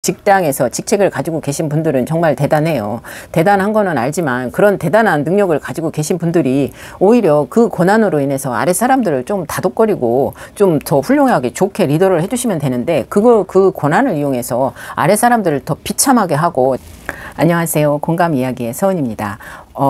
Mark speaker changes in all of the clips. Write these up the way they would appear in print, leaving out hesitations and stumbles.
Speaker 1: 직장에서 직책을 가지고 계신 분들은 정말 대단해요. 대단한 거는 알지만 그런 대단한 능력을 가지고 계신 분들이 오히려 그 고난으로 인해서 아래 사람들을 좀 다독거리고 좀 더 훌륭하게 좋게 리더를 해주시면 되는데 그 고난을 이용해서 아래 사람들을 더 비참하게 하고. 안녕하세요. 공감 이야기의 서은입니다.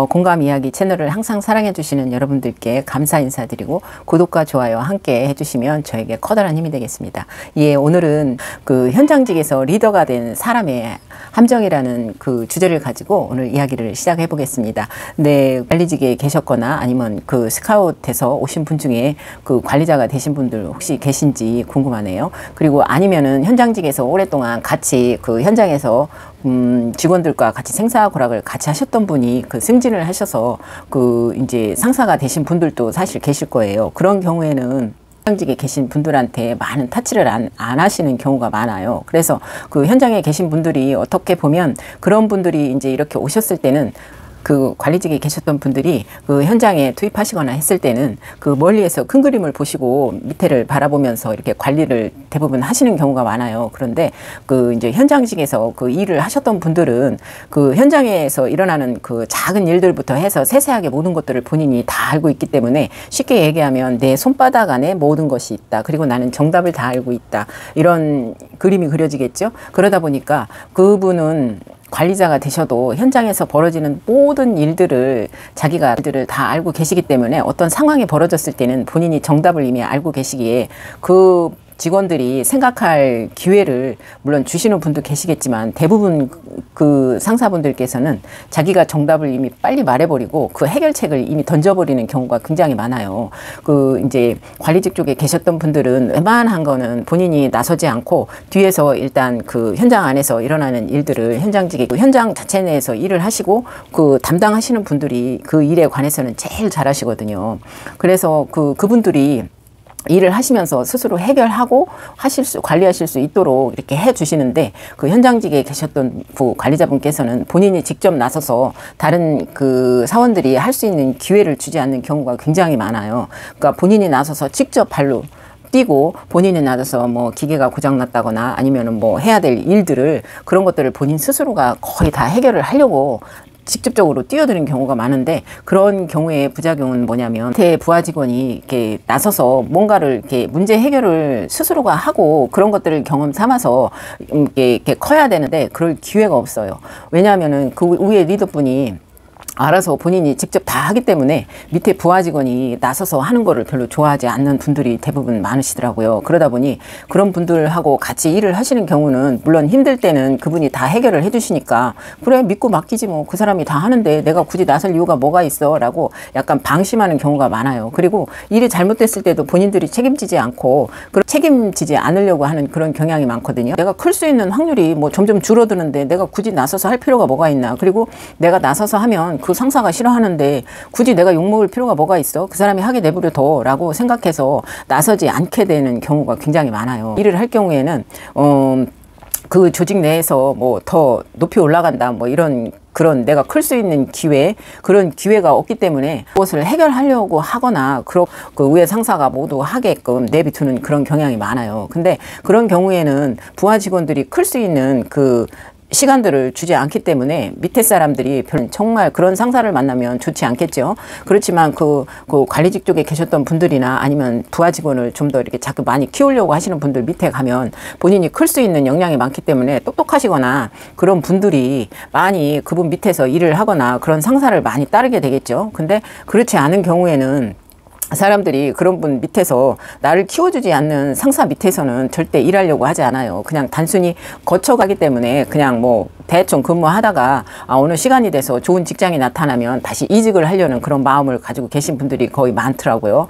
Speaker 1: 공감 이야기 채널을 항상 사랑해 주시는 여러분들께 감사 인사드리고 구독과 좋아요 함께 해주시면 저에게 커다란 힘이 되겠습니다. 예, 오늘은 그 현장직에서 리더가 된 사람의 함정이라는 그 주제를 가지고 오늘 이야기를 시작해 보겠습니다. 네, 관리직에 계셨거나 아니면 그 스카웃에서 오신 분 중에 그 관리자가 되신 분들 혹시 계신지 궁금하네요. 그리고 아니면은 현장직에서 오랫동안 같이 그 현장에서 직원들과 같이 생사고락을 같이 하셨던 분이 그 승진을 하셔서 그 이제 상사가 되신 분들도 사실 계실 거예요. 그런 경우에는 현장직에 계신 분들한테 많은 타치를 안 하시는 경우가 많아요. 그래서 그 현장에 계신 분들이 어떻게 보면 그런 분들이 이제 이렇게 오셨을 때는 그 관리직에 계셨던 분들이 그 현장에 투입하시거나 했을 때는 그 멀리에서 큰 그림을 보시고 밑에를 바라보면서 이렇게 관리를 대부분 하시는 경우가 많아요. 그런데 그 이제 현장직에서 그 일을 하셨던 분들은 그 현장에서 일어나는 그 작은 일들부터 해서 세세하게 모든 것들을 본인이 다 알고 있기 때문에 쉽게 얘기하면 내 손바닥 안에 모든 것이 있다. 그리고 나는 정답을 다 알고 있다. 이런 그림이 그려지겠죠. 그러다 보니까 그분은 관리자가 되셔도 현장에서 벌어지는 모든 일들을 자기가 다 알고 계시기 때문에 어떤 상황이 벌어졌을 때는 본인이 정답을 이미 알고 계시기에 그 직원들이 생각할 기회를 물론 주시는 분도 계시겠지만 대부분 그 상사분들께서는 자기가 정답을 이미 빨리 말해버리고 그 해결책을 이미 던져버리는 경우가 굉장히 많아요. 그 이제 관리직 쪽에 계셨던 분들은 웬만한 거는 본인이 나서지 않고 뒤에서 일단 그 현장 안에서 일어나는 일들을 현장직에 현장 자체 내에서 일을 하시고 그 담당하시는 분들이 그 일에 관해서는 제일 잘하시거든요. 그래서 그분들이 일을 하시면서 스스로 해결하고 관리하실 수 있도록 이렇게 해 주시는데 그 현장직에 계셨던 그 관리자분께서는 본인이 직접 나서서 다른 그 사원들이 할 수 있는 기회를 주지 않는 경우가 굉장히 많아요. 그러니까 본인이 나서서 직접 발로 뛰고 본인이 나서서 뭐 기계가 고장났다거나 아니면은 뭐 해야 될 일들을 그런 것들을 본인 스스로가 거의 다 해결을 하려고 직접적으로 뛰어드는 경우가 많은데 그런 경우에 부작용은 뭐냐면 부하 직원이 이렇게 나서서 뭔가를 이렇게 문제 해결을 스스로가 하고 그런 것들을 경험 삼아서 이렇게 커야 되는데 그럴 기회가 없어요. 왜냐하면은 그 위에 리더분이 알아서 본인이 직접 다 하기 때문에 밑에 부하 직원이 나서서 하는 거를 별로 좋아하지 않는 분들이 대부분 많으시더라고요. 그러다 보니 그런 분들하고 같이 일을 하시는 경우는 물론 힘들 때는 그분이 다 해결을 해주시니까 그래 믿고 맡기지 뭐 그 사람이 다 하는데 내가 굳이 나설 이유가 뭐가 있어 라고 약간 방심하는 경우가 많아요. 그리고 일이 잘못됐을 때도 본인들이 책임지지 않고 책임지지 않으려고 하는 그런 경향이 많거든요. 내가 클 수 있는 확률이 뭐 점점 줄어드는데 내가 굳이 나서서 할 필요가 뭐가 있나. 그리고 내가 나서서 하면 그 상사가 싫어하는데 굳이 내가 욕먹을 필요가 뭐가 있어? 그 사람이 하게 내버려 둬 라고 생각해서 나서지 않게 되는 경우가 굉장히 많아요. 일을 할 경우에는 그 조직 내에서 뭐 더 높이 올라간다 뭐 그런 내가 클 수 있는 그런 기회가 없기 때문에 그것을 해결하려고 하거나 그 위에 상사가 모두 하게끔 내비두는 그런 경향이 많아요. 근데 그런 경우에는 부하 직원들이 클 수 있는 그 시간들을 주지 않기 때문에 밑에 사람들이 정말 그런 상사를 만나면 좋지 않겠죠. 그렇지만 그 관리직 쪽에 계셨던 분들이나 아니면 부하 직원을 좀 더 이렇게 자꾸 많이 키우려고 하시는 분들 밑에 가면 본인이 클 수 있는 역량이 많기 때문에 똑똑하시거나 그런 분들이 많이 그분 밑에서 일을 하거나 그런 상사를 많이 따르게 되겠죠. 근데 그렇지 않은 경우에는 사람들이 그런 분 밑에서 나를 키워주지 않는 상사 밑에서는 절대 일하려고 하지 않아요. 그냥 단순히 거쳐가기 때문에 그냥 뭐 대충 근무하다가 어느 시간이 돼서 좋은 직장이 나타나면 다시 이직을 하려는 그런 마음을 가지고 계신 분들이 거의 많더라고요.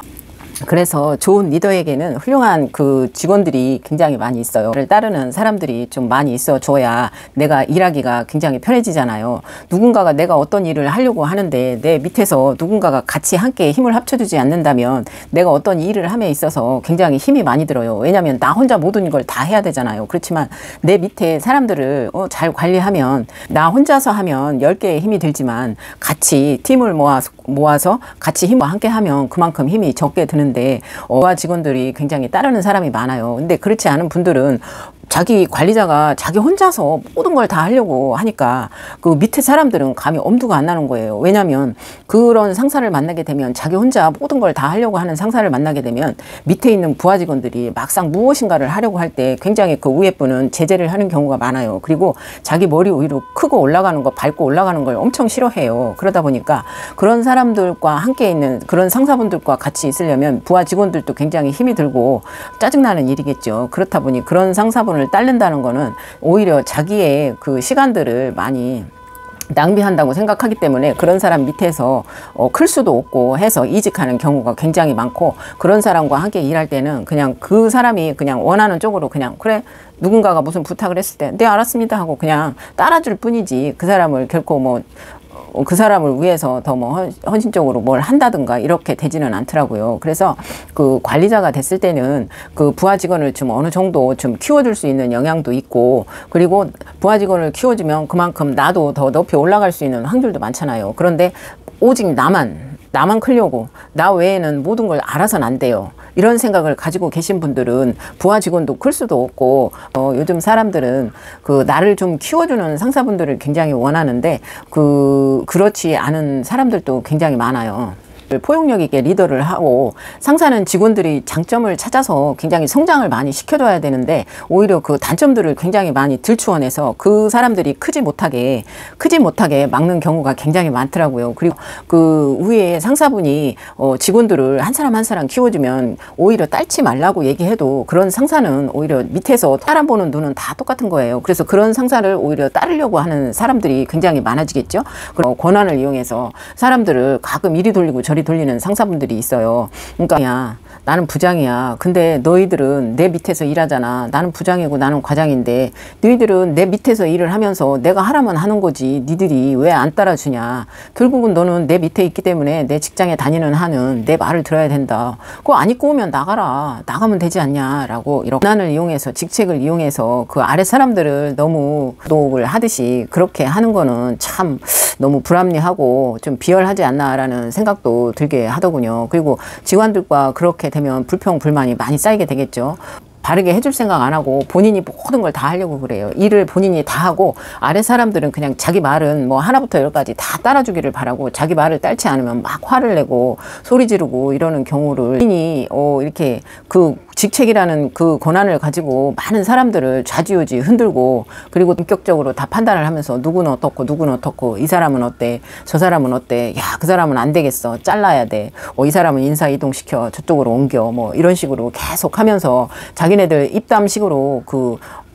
Speaker 1: 그래서 좋은 리더에게는 훌륭한 그 직원들이 굉장히 많이 있어요. 그를 따르는 사람들이 좀 많이 있어줘야 내가 일하기가 굉장히 편해지잖아요. 누군가가 내가 어떤 일을 하려고 하는데 내 밑에서 누군가가 같이 함께 힘을 합쳐주지 않는다면 내가 어떤 일을 함에 있어서 굉장히 힘이 많이 들어요. 왜냐하면 나 혼자 모든 걸 다 해야 되잖아요. 그렇지만 내 밑에 사람들을 잘 관리하면 나 혼자서 하면 10개의 힘이 들지만 같이 팀을 모아서 같이 힘과 함께 하면 그만큼 힘이 적게 드는데 부하 직원들이 굉장히 따르는 사람이 많아요. 근데 그렇지 않은 분들은 자기 관리자가 자기 혼자서 모든 걸 다 하려고 하니까 그 밑에 사람들은 감히 엄두가 안 나는 거예요. 왜냐하면 그런 상사를 만나게 되면 자기 혼자 모든 걸 다 하려고 하는 상사를 만나게 되면 밑에 있는 부하 직원들이 막상 무엇인가를 하려고 할 때 굉장히 그 위에 분은 제재를 하는 경우가 많아요. 그리고 자기 머리 위로 크고 올라가는 거, 밟고 올라가는 걸 엄청 싫어해요. 그러다 보니까 그런 사람들과 함께 있는 그런 상사분들과 같이 있으려면 부하 직원들도 굉장히 힘이 들고 짜증나는 일이겠죠. 그렇다 보니 그런 상사분을 따른다는 거는 오히려 자기의 그 시간들을 많이 낭비한다고 생각하기 때문에 그런 사람 밑에서 클 수도 없고 해서 이직하는 경우가 굉장히 많고, 그런 사람과 함께 일할 때는 그냥 그 사람이 그냥 원하는 쪽으로 그냥 그래 누군가가 무슨 부탁을 했을 때 네 알았습니다 하고 그냥 따라줄 뿐이지, 그 사람을 결코 뭐 그 사람을 위해서 더 뭐 헌신적으로 뭘 한다든가 이렇게 되지는 않더라고요. 그래서 그 관리자가 됐을 때는 그 부하 직원을 좀 어느 정도 좀 키워줄 수 있는 영향도 있고, 그리고 부하 직원을 키워주면 그만큼 나도 더 높이 올라갈 수 있는 확률도 많잖아요. 그런데 오직 나만 크려고 나 외에는 모든 걸 알아서는 안 돼요. 이런 생각을 가지고 계신 분들은 부하 직원도 클 수도 없고, 요즘 사람들은 그 나를 좀 키워주는 상사분들을 굉장히 원하는데 그렇지 않은 사람들도 굉장히 많아요. 포용력 있게 리더를 하고, 상사는 직원들이 장점을 찾아서 굉장히 성장을 많이 시켜줘야 되는데 오히려 그 단점들을 굉장히 많이 들추어내서 그 사람들이 크지 못하게 막는 경우가 굉장히 많더라고요. 그리고 그 위에 상사분이 직원들을 한 사람 한 사람 키워주면 오히려 딸지 말라고 얘기해도 그런 상사는 오히려 밑에서 따라 보는 눈은 다 똑같은 거예요. 그래서 그런 상사를 오히려 따르려고 하는 사람들이 굉장히 많아지겠죠. 그리고 권한을 이용해서 사람들을 가끔 이리 돌리고 저리 돌리는 상사분들이 있어요. 그러니까 야, 나는 부장이야. 근데 너희들은 내 밑에서 일하잖아. 나는 부장이고 나는 과장인데 너희들은 내 밑에서 일을 하면서 내가 하라면 하는 거지. 니들이 왜 안 따라주냐. 결국은 너는 내 밑에 있기 때문에 내 직장에 다니는 한은 내 말을 들어야 된다. 그거 안 입고 오면 나가라. 나가면 되지 않냐. 라고 이렇게 권한을 이용해서, 직책을 이용해서 그 아래 사람들을 너무 도덕을 하듯이 그렇게 하는 거는 참 너무 불합리하고 좀 비열하지 않나라는 생각도 들게 하더군요. 그리고 직원들과 그렇게 되면 불평, 불만이 많이 쌓이게 되겠죠. 바르게 해줄 생각 안 하고 본인이 모든 걸 다 하려고 그래요. 일을 본인이 다 하고 아래 사람들은 그냥 자기 말은 뭐 하나부터 열까지 다 따라주기를 바라고, 자기 말을 따르지 않으면 막 화를 내고 소리 지르고 이러는 경우를 본인이 이렇게 그 직책이라는 그 권한을 가지고 많은 사람들을 좌지우지 흔들고, 그리고 본격적으로 다 판단을 하면서 누구는 어떻고 누구는 어떻고, 이 사람은 어때 저 사람은 어때, 야 그 사람은 안 되겠어 잘라야 돼, 이 사람은 인사 이동시켜 저쪽으로 옮겨, 뭐 이런 식으로 계속 하면서 자기네들 입담식으로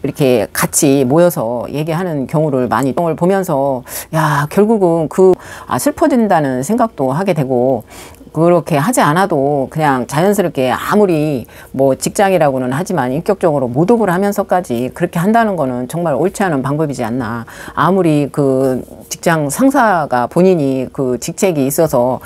Speaker 1: 이렇게 같이 모여서 얘기하는 경우를 많이 보면서 야 결국은 슬퍼진다는 생각도 하게 되고, 그렇게 하지 않아도 그냥 자연스럽게 아무리 뭐 직장이라고는 하지만 인격적으로 모독을 하면서까지 그렇게 한다는 거는 정말 옳지 않은 방법이지 않나. 아무리 그 직장 상사가 본인이 그 직책이 있어서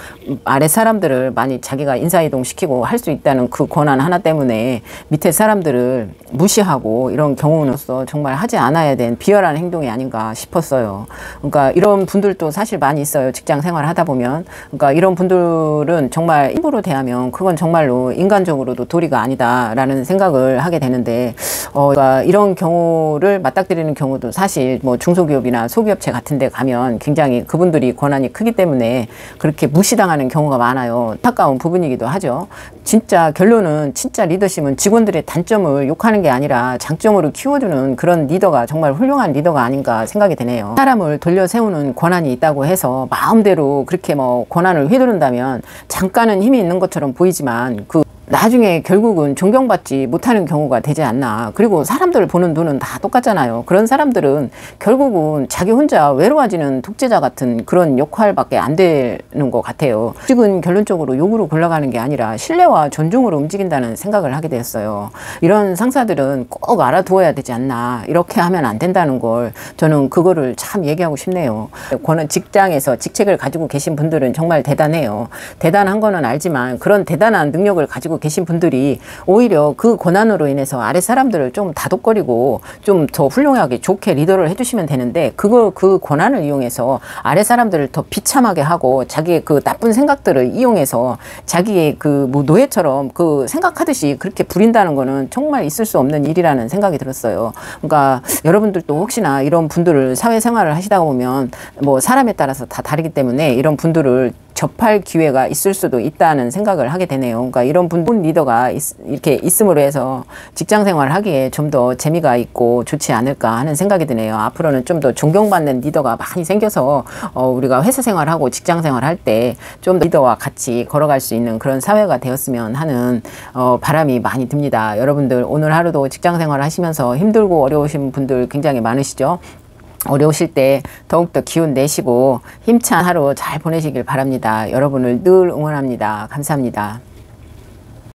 Speaker 1: 아래 사람들을 많이 자기가 인사이동 시키고 할 수 있다는 그 권한 하나 때문에 밑에 사람들을 무시하고 이런 경우는 정말 하지 않아야 된 비열한 행동이 아닌가 싶었어요. 그러니까 이런 분들도 사실 많이 있어요. 직장 생활을 하다 보면. 그러니까 이런 분들은 정말 일부러 대하면 그건 정말로 인간적으로도 도리가 아니다라는 생각을 하게 되는데, 그러니까 이런 경우를 맞닥뜨리는 경우도 사실 뭐 중소기업이나 소기업체 같은 데 가면 굉장히 그분들이 권한이 크기 때문에 그렇게 무시당하는 경우가 많아요. 안타까운 부분이기도 하죠. 진짜 결론은 진짜 리더십은 직원들의 단점을 욕하는 게 아니라 장점으로 키워주는 그런 리더가 정말 훌륭한 리더가 아닌가 생각이 되네요. 사람을 돌려 세우는 권한이 있다고 해서 마음대로 그렇게 뭐 권한을 휘두른다면 잠깐은 힘이 있는 것처럼 보이지만 나중에 결국은 존경받지 못하는 경우가 되지 않나. 그리고 사람들 보는 눈은 다 똑같잖아요. 그런 사람들은 결국은 자기 혼자 외로워지는 독재자 같은 그런 역할밖에 안 되는 것 같아요. 지금 결론적으로 욕으로 굴러가는 게 아니라 신뢰와 존중으로 움직인다는 생각을 하게 되었어요. 이런 상사들은 꼭 알아두어야 되지 않나. 이렇게 하면 안 된다는 걸 저는 그거를 참 얘기하고 싶네요. 직장에서 직책을 가지고 계신 분들은 정말 대단해요. 대단한 거는 알지만 그런 대단한 능력을 가지고 계신 분들이 오히려 그 고난으로 인해서 아래 사람들을 좀 다독거리고 좀 더 훌륭하게 좋게 리더를 해주시면 되는데, 그 고난을 이용해서 아래 사람들을 더 비참하게 하고 자기의 그 나쁜 생각들을 이용해서 자기의 그 뭐 노예처럼 그 생각하듯이 그렇게 부린다는 거는 정말 있을 수 없는 일이라는 생각이 들었어요. 그러니까 여러분들도 혹시나 이런 분들을 사회생활을 하시다 보면 뭐 사람에 따라서 다 다르기 때문에 이런 분들을 접할 기회가 있을 수도 있다는 생각을 하게 되네요. 그러니까 이런 분들 리더가 이렇게 있음으로 해서 직장 생활을 하기에 좀 더 재미가 있고 좋지 않을까 하는 생각이 드네요. 앞으로는 좀 더 존경받는 리더가 많이 생겨서 우리가 회사 생활하고 직장 생활할 때 좀 리더와 같이 걸어갈 수 있는 그런 사회가 되었으면 하는 바람이 많이 듭니다. 여러분들 오늘 하루도 직장 생활을 하시면서 힘들고 어려우신 분들 굉장히 많으시죠? 어려우실 때 더욱더 기운 내시고 힘찬 하루 잘 보내시길 바랍니다. 여러분을 늘 응원합니다. 감사합니다.